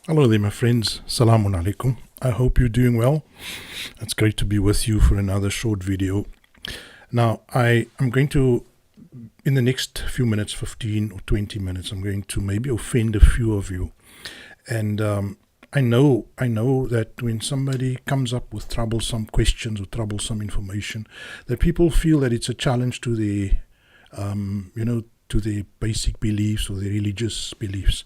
Hello there, my friends. Salamun alaikum. I hope you're doing well. It's great to be with you for another short video. Now, I am going to, in the next few minutes, 15 or 20 minutes, I'm going to maybe offend a few of you. And I know that when somebody comes up with troublesome questions or troublesome information, that people feel that it's a challenge to their, to their basic beliefs or their religious beliefs.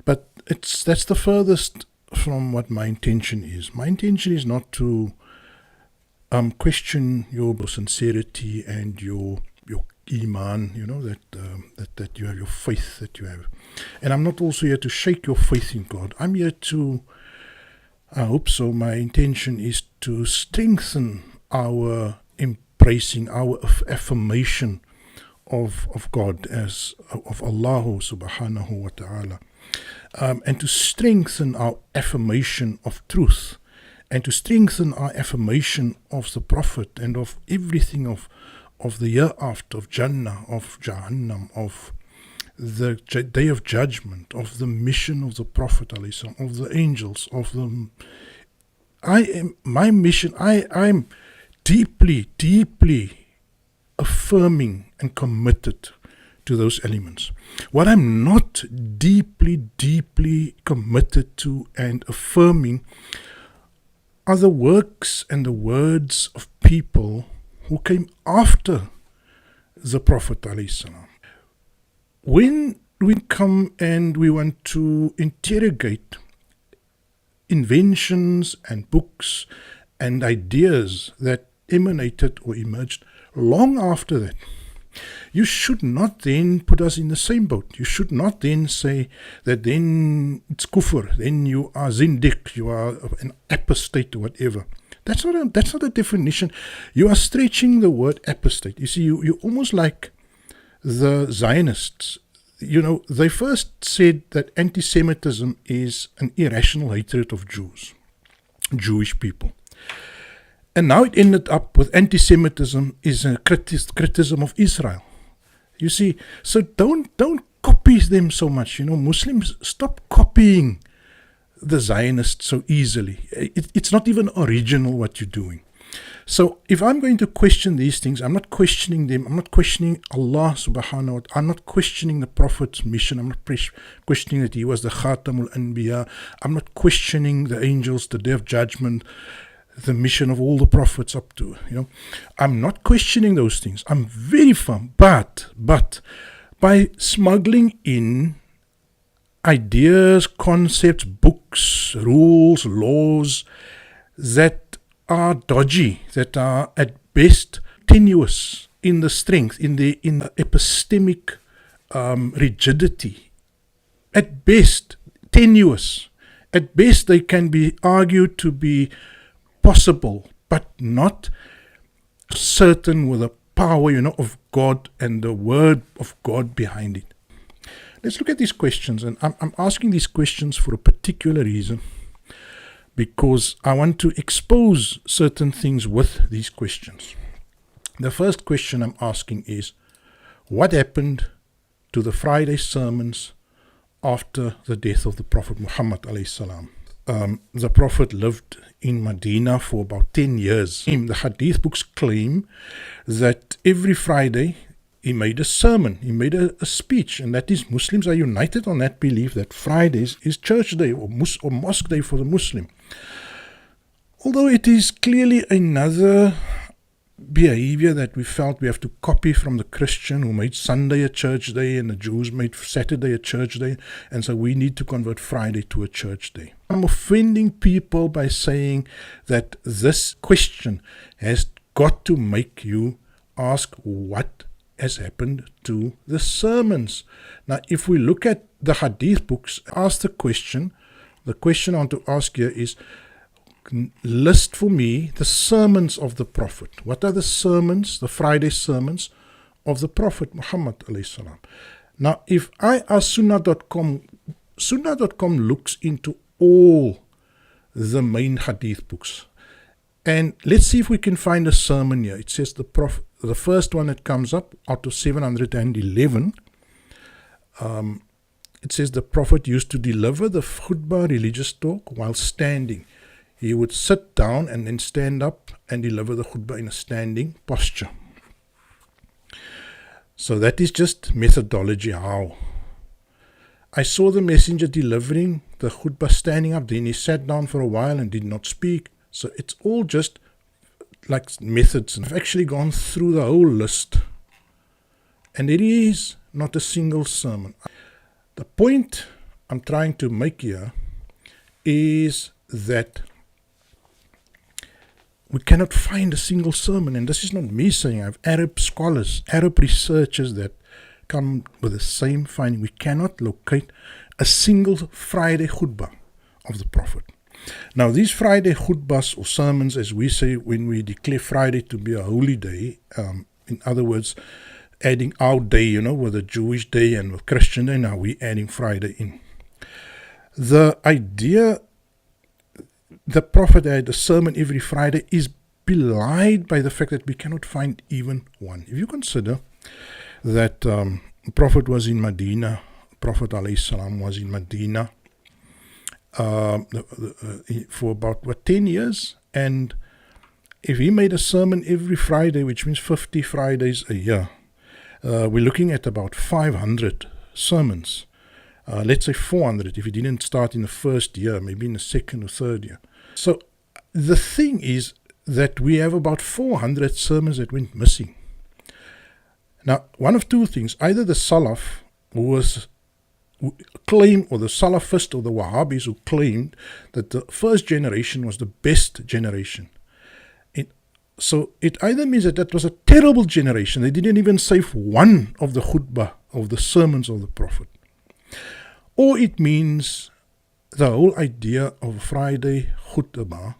But that's the furthest from what my intention is. My intention is not to question your sincerity and your iman, that you have, your faith that you have. And I'm not also here to shake your faith in God. I'm here to, I hope so, my intention is to strengthen our embracing, our affirmation of God, as of Allah subhanahu wa ta'ala. And to strengthen our affirmation of truth, and to strengthen our affirmation of the Prophet and of everything of the hereafter, of Jannah, of Jahannam, of the Day of Judgment, of the mission of the Prophet, of the angels, of the... my mission, I'm deeply, deeply affirming and committed to those elements. What I'm not deeply, deeply committed to and affirming are the works and the words of people who came after the Prophet ﷺ. When we come and we want to interrogate inventions and books and ideas that emanated or emerged long after that, you should not then put us in the same boat. You should not then say that then it's kufr, then you are zindiq, you are an apostate or whatever. That's not a definition. You are stretching the word apostate. You see, you almost like the Zionists. They first said that anti-Semitism is an irrational hatred of Jews, Jewish people. And now it ended up with anti-Semitism is a criticism of Israel. You see, so don't copy them so much. Muslims, stop copying the Zionists so easily. It's not even original what you're doing. So if I'm going to question these things, I'm not questioning them. I'm not questioning Allah subhanahu wa ta'ala. I'm not questioning the Prophet's mission. I'm not questioning that he was the Khatamul Anbiya. I'm not questioning the angels, the Day of Judgment, the mission of all the prophets up to, I'm not questioning those things. I'm very firm. But by smuggling in ideas, concepts, books, rules, laws that are dodgy, that are at best tenuous in the strength, in the epistemic rigidity, at best tenuous, at best they can be argued to be possible, but not certain with the power, of God and the word of God behind it. Let's look at these questions, and I'm asking these questions for a particular reason, because I want to expose certain things with these questions. The first question I'm asking is, what happened to the Friday sermons after the death of the Prophet Muhammad alayhi salam? The Prophet lived in Medina for about 10 years. The hadith books claim that every Friday he made a sermon, he made a speech, and that is, Muslims are united on that belief that Fridays is church day or mosque day for the Muslim. Although it is clearly another behavior that we felt we have to copy from the Christian who made Sunday a church day and the Jews made Saturday a church day, and so we need to convert Friday to a church day. I'm offending people by saying that this question has got to make you ask what has happened to the sermons. Now, if we look at the hadith books, ask the question I want to ask here is, list for me the sermons of the Prophet. What are the sermons, the Friday sermons of the Prophet Muhammad alayhi salam? Now, if I ask Sunnah.com looks into all the main hadith books. And let's see if we can find a sermon here. It says the first one that comes up out of 711 it says the Prophet used to deliver the khutbah, religious talk, while standing. He would sit down and then stand up and deliver the khutbah in a standing posture. So that is just methodology how. I saw the messenger delivering the khutbah standing up, then he sat down for a while and did not speak. So it's all just like methods. And I've actually gone through the whole list. And it is not a single sermon. The point I'm trying to make here is that we cannot find a single sermon, and this is not me saying. I have Arab scholars, Arab researchers that come with the same finding. We cannot locate a single Friday khutbah of the Prophet. Now, these Friday khutbahs or sermons, as we say when we declare Friday to be a holy day, in other words, adding our day, with a Jewish day and with Christian day, now we're adding Friday in. The idea the Prophet had a sermon every Friday is belied by the fact that we cannot find even one. If you consider that the Prophet was in Medina, Prophet ﷺ was in Medina for about 10 years, and if he made a sermon every Friday, which means 50 Fridays a year, we're looking at about 500 sermons. Let's say 400 if he didn't start in the first year, maybe in the second or third year. So the thing is that we have about 400 sermons that went missing. Now, one of two things: either the Salaf who claimed, or the Salafist or the Wahhabis who claimed that the first generation was the best generation. So it either means that was a terrible generation. They didn't even save one of the khutbah, of the sermons of the Prophet. Or it means the whole idea of Friday khutbah,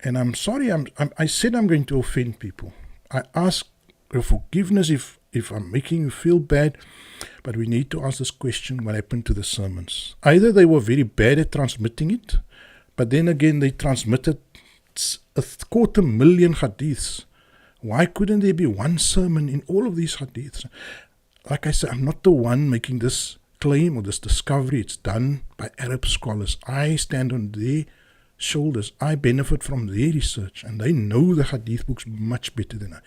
and I'm sorry, I said I'm going to offend people. I ask your forgiveness if I'm making you feel bad, but we need to ask this question: what happened to the sermons? Either they were very bad at transmitting it, but then again they transmitted 250,000 hadiths. Why couldn't there be one sermon in all of these hadiths? Like I said, I'm not the one making this claim or this discovery. It's done by Arab scholars. I stand on their shoulders. I benefit from their research, and they know the hadith books much better than I.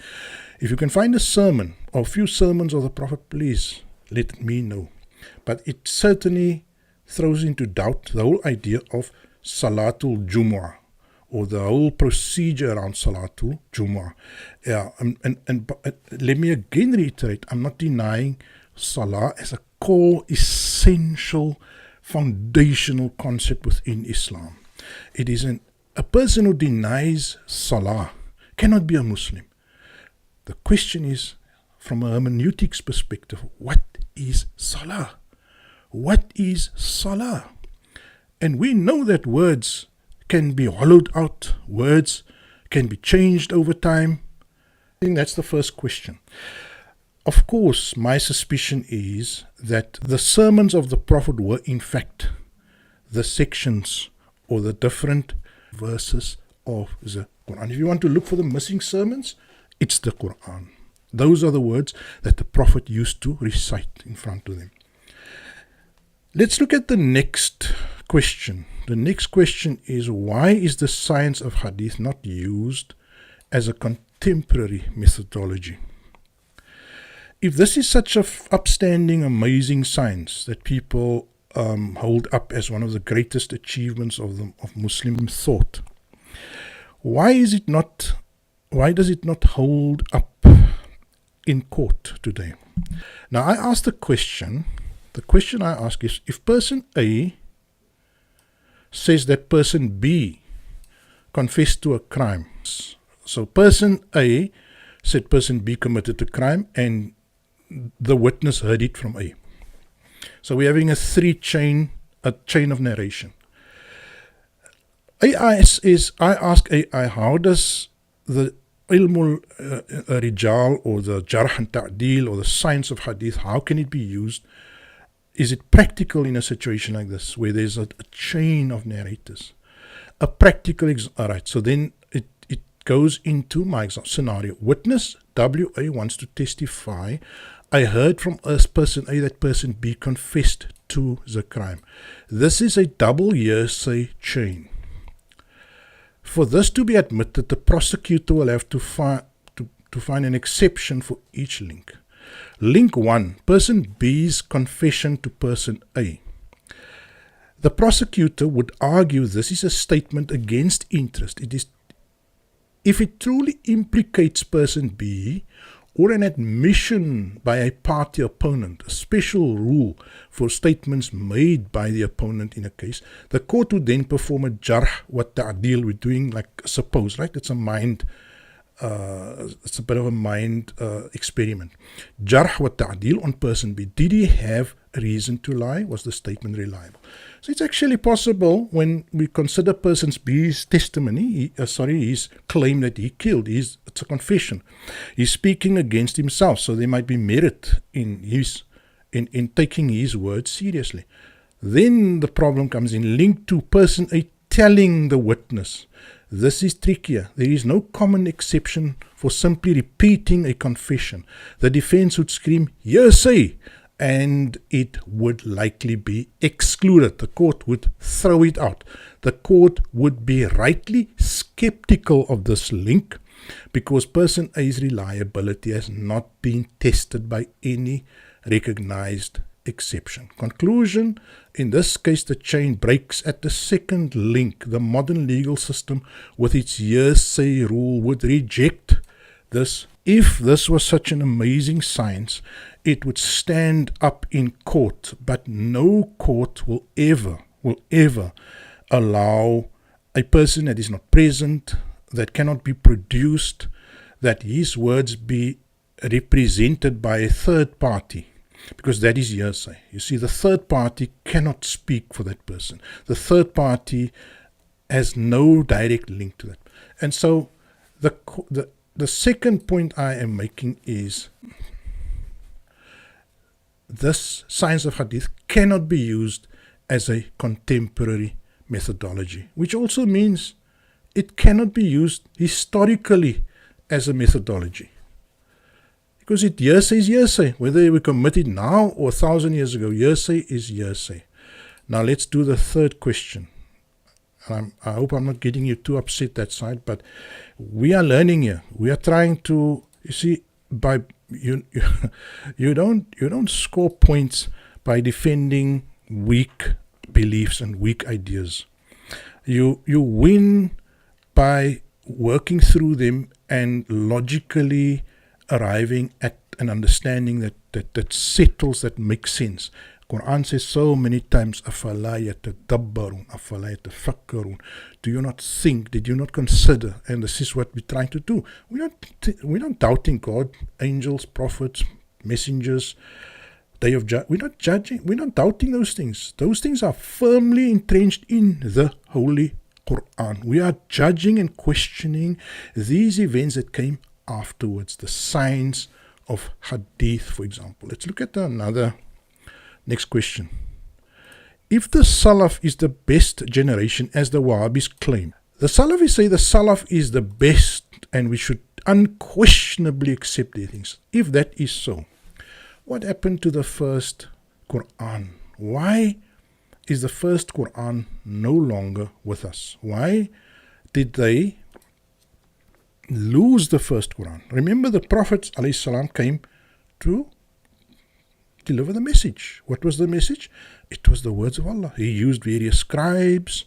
If you can find a sermon or a few sermons of the Prophet, please let me know. But it certainly throws into doubt the whole idea of Salatul Jumu'ah, or the whole procedure around Salatul Jumu'ah. And let me again reiterate, I'm not denying Salah as a core, essential, foundational concept within Islam. It is a person who denies Salah cannot be a Muslim. The question is, from a hermeneutics perspective, what is Salah? What is Salah? And we know that words can be hollowed out, words can be changed over time. I think that's the first question. Of course, my suspicion is that the sermons of the Prophet were in fact the sections or the different verses of the Qur'an. If you want to look for the missing sermons, it's the Qur'an. Those are the words that the Prophet used to recite in front of them. Let's look at the next question. The next question is, why is the science of hadith not used as a contemporary methodology? If this is such an upstanding, amazing science that people hold up as one of the greatest achievements of Muslim thought, why does it not hold up in court today? Now, I ask the question I ask is, if person A says that person B confessed to a crime, so person A said person B committed a crime, and the witness heard it from A. So we're having a chain of narration. I ask AI, how does the ilmul rijal or the jarh and ta'dil or the science of hadith, how can it be used? Is it practical in a situation like this where there's a chain of narrators? A practical, alright, so then it goes into my scenario. Witness WA wants to testify I heard from person A that person B confessed to the crime. This is a double hearsay chain. For this to be admitted, the prosecutor will have to find an exception for each link. Link 1, person B's confession to person A. The prosecutor would argue this is a statement against interest. If it truly implicates person B, or an admission by a party opponent, a special rule for statements made by the opponent in a case, the court would then perform a jarh wa ta'dil. We're doing like suppose, right? It's a bit of a mind experiment. Jarh wa ta'dil on person B. Did he have a reason to lie? Was the statement reliable? So it's actually possible when we consider person B's testimony, his claim that he killed, it's a confession. He's speaking against himself, so there might be merit in taking his words seriously. Then the problem comes in link to person A telling the witness. This is trickier. There is no common exception for simply repeating a confession. The defense would scream, hearsay, and it would likely be excluded. The court would throw it out. The court would be rightly skeptical of this link because person A's reliability has not been tested by any recognized exception. Conclusion, in this case the chain breaks at the second link. The modern legal system with its hearsay rule would reject this. If this was such an amazing science, it would stand up in court, but no court will ever allow a person that is not present, that cannot be produced, that his words be represented by a third party, because that is hearsay. You see, the third party cannot speak for that person. The third party has no direct link to that. And so the second point I am making is this science of hadith cannot be used as a contemporary methodology, which also means it cannot be used historically as a methodology. Because hearsay is hearsay. Whether we commit it now or 1,000 years ago, hearsay is hearsay. Now let's do the third question. I hope I'm not getting you too upset that side, but we are learning here. We are trying to, you see, you don't score points by defending weak beliefs and weak ideas. You win by working through them and logically arriving at an understanding that settles, that makes sense. Qur'an says so many times, أَفَلَا يَتَدَبَّرُونَ أَفَلَا يَتَفَكَّرُونَ. Do you not think? Did you not consider? And this is what we're trying to do. We're not doubting God, angels, prophets, messengers, day of judgment. We're not judging. We're not doubting those things. Those things are firmly entrenched in the Holy Qur'an. We are judging and questioning these events that came afterwards. The science of hadith, for example. Let's look at another. Next question. If the Salaf is the best generation, as the Wahhabis claim, the Salafis say the Salaf is the best and we should unquestionably accept their things. If that is so, what happened to the first Qur'an? Why is the first Qur'an no longer with us? Why did they lose the first Qur'an? Remember, the Prophet ﷺ came to deliver the message. What was the message? It was the words of Allah. He used various scribes.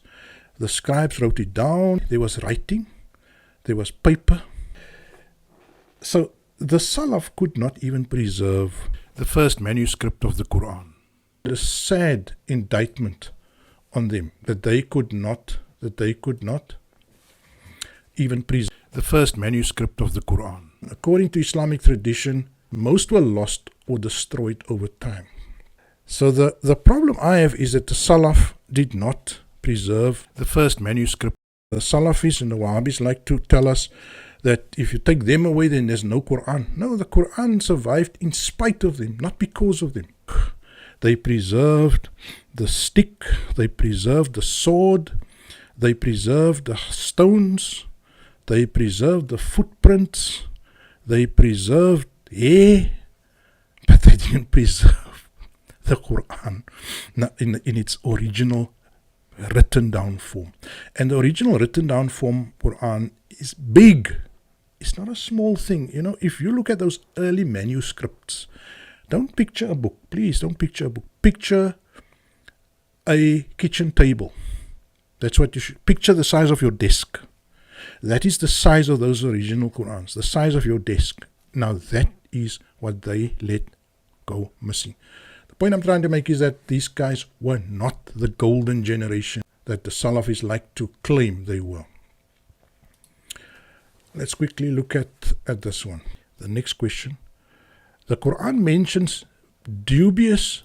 The scribes wrote it down. There was writing. There was paper. So the Salaf could not even preserve the first manuscript of the Qur'an. It is a sad indictment on them that they could not even preserve the first manuscript of the Qur'an. According to Islamic tradition, most were lost or destroyed over time. So the problem I have is that the Salaf did not preserve the first manuscript. The Salafis and the Wahhabis like to tell us that if you take them away, then there's no Qur'an. No, the Qur'an survived in spite of them, not because of them. They preserved the stick, they preserved the sword, they preserved the stones, they preserved the footprints, they preserved hair, but they didn't preserve the Qur'an in its original written down form. And the original written down form Qur'an is big. It's not a small thing. If you look at those early manuscripts, don't picture a book. Please don't picture a book. Picture a kitchen table. That's what you should picture. The size of your desk. That is the size of those original Qur'ans, the size of your desk. Now that is what they let go missing. The point I'm trying to make is that these guys were not the golden generation that the Salafis like to claim they were. Let's quickly look at this one. The next question. The Qur'an mentions dubious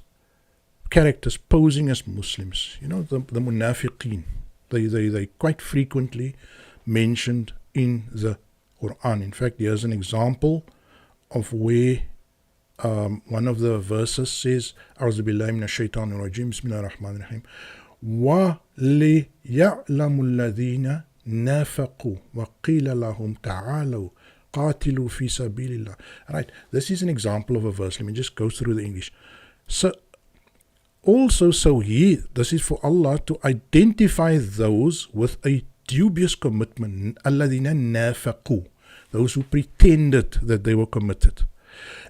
characters posing as Muslims. The munafiqeen. They quite frequently mentioned in the Qur'an. In fact, here's an example of where one of the verses says, A'udhu billahi minash shaitanir rajim, Bismillahir Rahmanir Rahim, wa li ya'lamu alladhina nafaqu wa qila lahum ta'alu qatilu fi sabilillah. Right, this is an example of a verse. Let me just go through the English. This is for Allah to identify those with a dubious commitment, alladhina nafaqu, those who pretended that they were committed.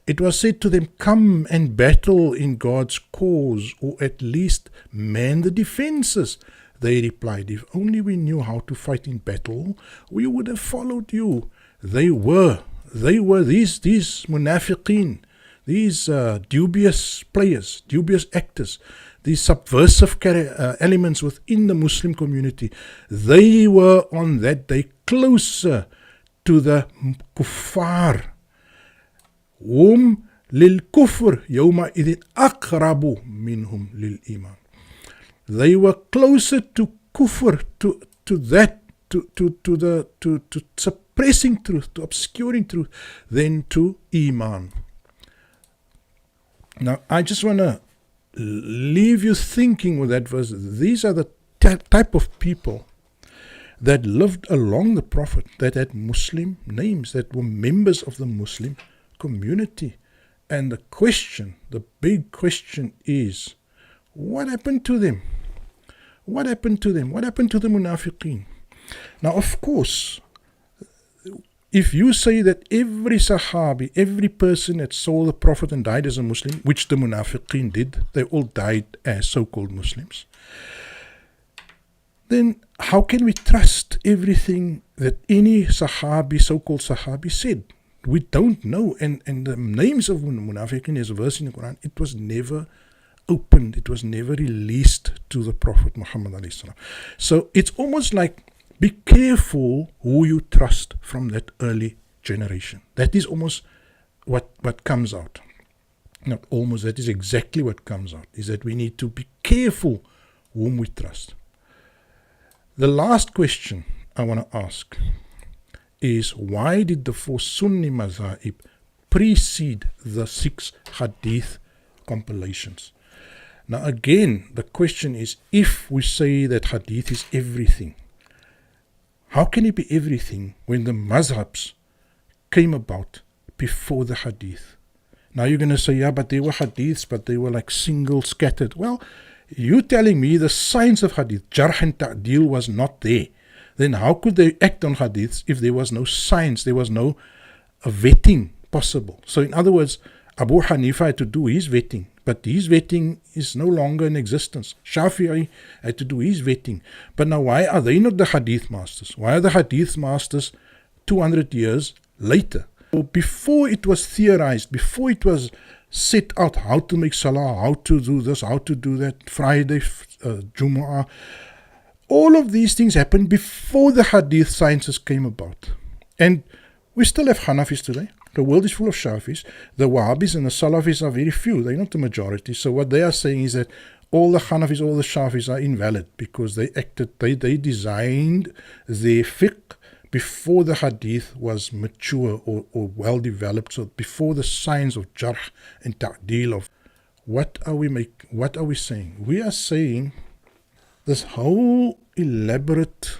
It was said to them, come and battle in God's cause, or at least man the defenses. They replied, if only we knew how to fight in battle, we would have followed you. They were these munafiqeen, these dubious players, dubious actors, these subversive elements within the Muslim community. They were on that day closer to the kuffar. Hum lil kufr yawma idhin aqrabu minhum lil iman. They were closer to kufr, to suppressing truth, to obscuring truth, than to iman. Now, I just want to leave you thinking with that verse. These are the type of people that lived along the Prophet, that had Muslim names, that were members of the Muslim community. And the big question is, what happened to them? What happened to them? What happened to the munafiqeen? Now, of course, if you say that every Sahabi, every person that saw the Prophet and died as a Muslim, which the munafiqeen did, they all died as so-called Muslims, then how can we trust everything that any Sahabi, so-called Sahabi, said? We don't know. And the names of munafiqeen, as a verse in the Quran, it was never opened, it was never released to the Prophet Muhammad ﷺ. So it's almost like, be careful who you trust from that early generation. That is almost what comes out. Not almost, that is exactly what comes out, is that we need to be careful whom we trust. The last question I want to ask is, why did the 4 Sunni mazahib precede the 6 hadith compilations? Now again, the question is, if we say that hadith is everything, how can it be everything when the mazhabs came about before the hadith? Now you're going to say, yeah, but they were hadiths, but they were like single scattered. Well, you telling me the science of hadith, jarh and ta'dil, was not there. Then how could they act on hadiths if there was no science, there was no vetting possible? So in other words, Abu Hanifa had to do his vetting, but his vetting is no longer in existence. Shafi'i had to do his vetting. But now why are they not the hadith masters? Why are the hadith masters 200 years later? Before it was theorized, before it was set out how to make salah, how to do this, how to do that, Friday, Jumu'ah, all of these things happened before the hadith sciences came about. And we still have Hanafis today. The world is full of Shafis. The Wahhabis and the Salafis are very few. They're not the majority. So what they are saying is that all the Hanafis, all the Shafis are invalid because they designed their fiqh before the hadith was mature or well developed. So before the science of jarh and ta'dil of what are we saying? We are saying this whole elaboration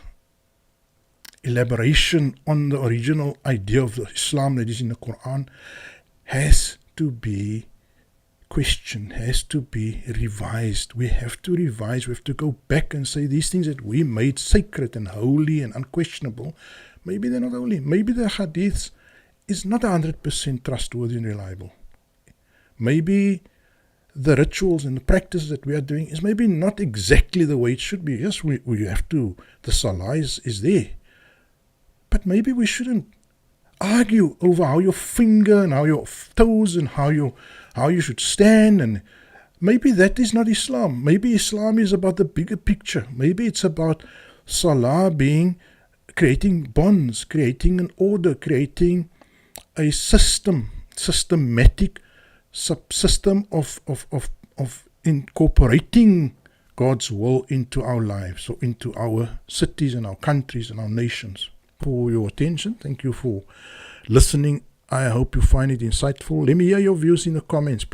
on the original idea of the Islam that is in the Quran has to be question has to be revised. We have to revise. We have to go back and say these things that we made sacred and holy and unquestionable, maybe they're not holy. Maybe the hadiths is not 100% trustworthy and reliable. Maybe the rituals and the practices that we are doing is maybe not exactly the way it should be. Yes, we have to, the salah is there. But maybe we shouldn't argue over how your finger and how your toes and how you should stand. And maybe that is not Islam. Maybe Islam is about the bigger picture. Maybe it's about salah being, creating bonds, creating an order, creating a systematic subsystem of incorporating God's will into our lives, or into our cities and our countries and our nations. For your attention, thank you for listening. I hope you find it insightful. Let me hear your views in the comments.